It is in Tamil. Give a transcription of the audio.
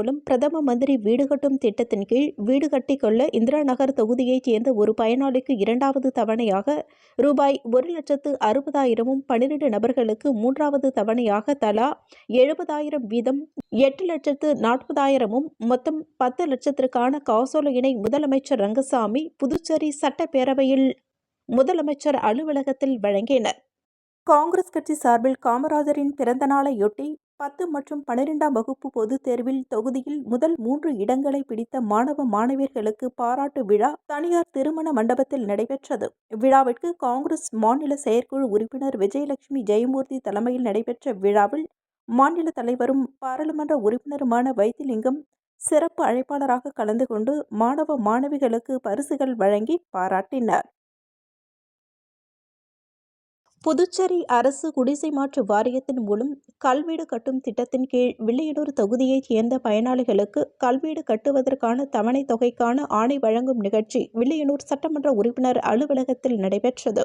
மூலம் பிரதம மந்திரி வீடு கட்டும் திட்டத்தின் கீழ் வீடு கட்டிக்கொள்ள இந்திரா நகர் தொகுதியைச் சேர்ந்த ஒரு பயனாளிக்கு இரண்டாவது தவணையாக ரூபாய் 1,60,000ம் 12 நபர்களுக்கு மூன்றாவது தவணையாக தலா 70,000 வீதம் 8,40,000ம் மொத்தம் 10 லட்சத்திற்கான காசோலையினை முதலமைச்சர் ரங்கசாமி புதுச்சேரி சட்டப்பேரவையில் முதலமைச்சர் அலுவலகத்தில் வழங்கினர். காங்கிரஸ் கட்சி சார்பில் காமராஜரின் பிறந்த நாளையொட்டி 10 மற்றும் 12ஆம் வகுப்பு பொதுத் தேர்வில் தொகுதியில் முதல் 3 இடங்களை பிடித்த மாணவ மாணவியர்களுக்கு பாராட்டு விழா தனியார் திருமண மண்டபத்தில் நடைபெற்றது. விழாவிற்கு காங்கிரஸ் மாநில செயற்குழு உறுப்பினர் விஜயலட்சுமி ஜெயமூர்த்தி தலைமையில் நடைபெற்ற விழாவில் மாநில தலைவரும் பாராளுமன்ற உறுப்பினருமான வைத்திலிங்கம் சிறப்பு அழைப்பாளராக கலந்து கொண்டு மாணவ மாணவிகளுக்கு பரிசுகள் வழங்கி பாராட்டினார். புதுச்சேரி அரசு குடிசை மாற்று வாரியத்தின் மூலம் கல்வீடு கட்டும் திட்டத்தின் கீழ் வில்லியனூர் தொகுதியைச் சேர்ந்த பயனாளிகளுக்கு கல்வீடு கட்டுவதற்கான தவணை தொகைக்கான ஆணை வழங்கும் நிகழ்ச்சி வில்லியனூர் சட்டமன்ற உறுப்பினர் அலுவலகத்தில் நடைபெற்றது.